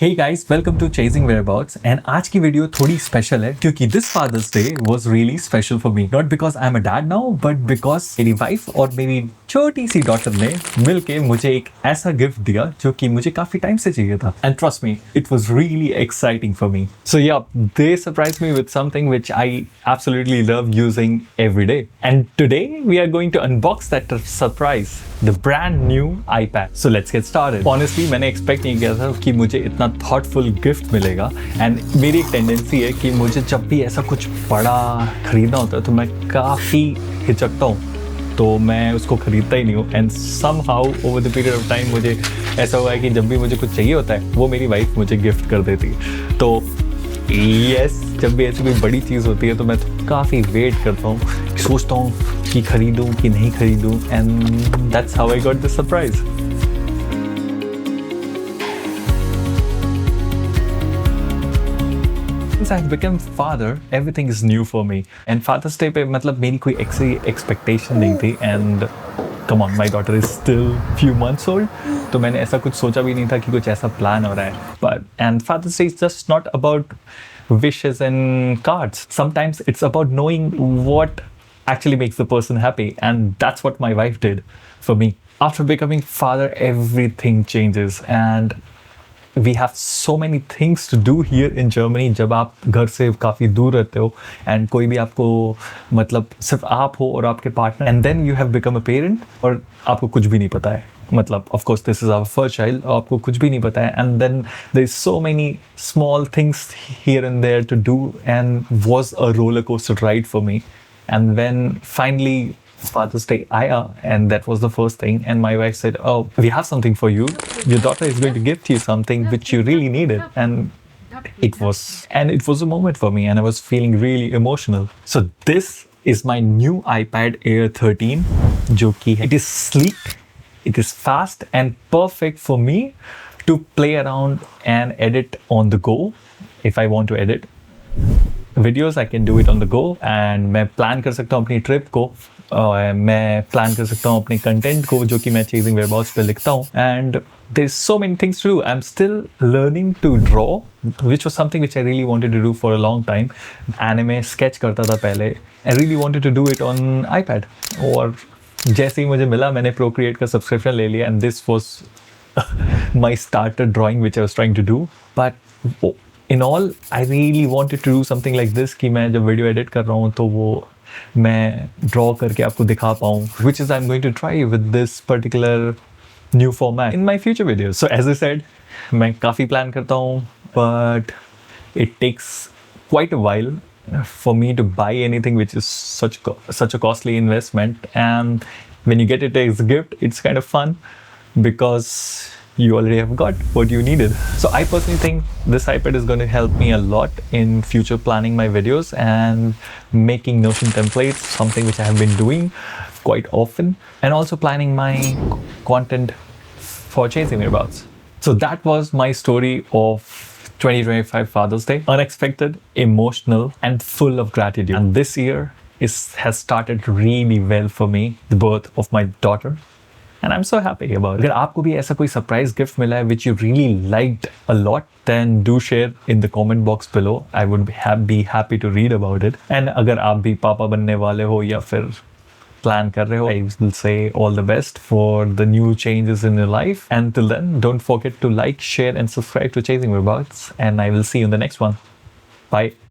Hey guys, welcome to Chasing Whereabouts and आज की video थोड़ी स्पेशल है क्योंकि this Father's Day was really special for me not because I am a dad now but because मेरी wife और मेरी छोटी सी डॉटर ने मिलके मुझे एक ऐसा गिफ्ट दिया जो कि मुझे काफी टाइम से चाहिए था and trust me it was really exciting for me so yeah they surprise me with something which I absolutely love using every day and today we are going to unbox that surprise the brand new iPad. So let's get started. Honestly, मैंने expect नहीं किया था कि मुझे इतना thoughtful gift मिलेगा and मेरी एक टेंडेंसी है कि मुझे जब भी ऐसा कुछ बड़ा खरीदना होता है तो मैं काफ़ी हिचकता हूँ तो मैं उसको खरीदता ही नहीं हूँ and somehow over the period of time मुझे ऐसा हुआ है कि जब भी मुझे कुछ चाहिए होता है वो मेरी वाइफ मुझे गिफ्ट कर देती है तो यस जब भी ऐसी कोई बड़ी चीज़ होती है तो मैं तो काफ़ी वेट करता हूँ सोचता हूँ कि खरीदूँ कि नहीं खरीदूँ and that's how I got this surprise Since I've become father, everything is new for me. And Father's Day पे मतलब मेरी कोई ऐसी expectation नहीं थी and come on, my daughter is still few months old. तो मैंने ऐसा कुछ सोचा भी नहीं था कि कुछ ऐसा प्लान हो रहा है. And Father's Day is just not about wishes and cards. Sometimes it's about knowing what actually makes the person happy, and that's what my wife did for me. After becoming father, everything changes, and we have so many things to do here in Germany. जब आप घर से काफ़ी दूर रहते हो and कोई भी आपको मतलब सिर्फ आप हो और आपके partner and then you have become a parent और आपको कुछ भी नहीं पता है मतलब of course this is our first child आपको कुछ भी नहीं पता है and then there is so many small things here and there to do and was a roller coaster ride for me and when finally Father's Day Aya and that was the first thing and my wife said oh we have something for you your daughter is going to gift you something which you really needed and it was a moment for me and I was feeling really emotional so this is my new iPad Air 13 जो कि it is sleek it is fast and perfect for me to play around and edit on the go if I want to edit videos I can do it on the go and मैं plan कर सकता हूँ अपनी trip को मैं plan कर सकता हूँ अपने कंटेंट को जो कि मैं चेजिंग वेयरबाउट्स पे लिखता हूँ and there is so many things to do I am still learning to draw which was something which I really wanted to do for a long time anime sketch करता था पहले I really wanted to do it on iPad और जैसे ही मुझे मिला मैंने Procreate का subscription ले लिया and this was my started drawing which I was trying to do but in all I really wanted to do something like this कि मैं जब वीडियो एडिट कर रहा हूँ तो वो मैं ड्रॉ करके आपको दिखा पाऊँ which is I'm going to try with this particular new format in my future videos. So as I said, मैं काफ़ी प्लान करता हूँ but it takes quite a while for me to buy anything which is such a costly investment and when you get it as a gift it's kind of fun because you already have got what you needed. So I personally think this iPad is going to help me a lot in future planning my videos and making Notion templates, something which I have been doing quite often, and also planning my content for Chasing Whereabouts. So that was my story of 2025 Father's Day. Unexpected, emotional, and full of gratitude. And this year has started really well for me, the birth of my daughter. And I'm so happy about it. अगर आपको भी ऐसा कोई surprise gift मिला है which you really liked a lot, then do share in the comment box below. I would be happy to read about it. And अगर आप भी पापा बनने वाले हो या फिर प्लान कर रहे हो, I will say all the best for the new changes in your life. And till then, don't forget to like, share, and subscribe to Chasing Whereabouts. And I will see you in the next one. Bye.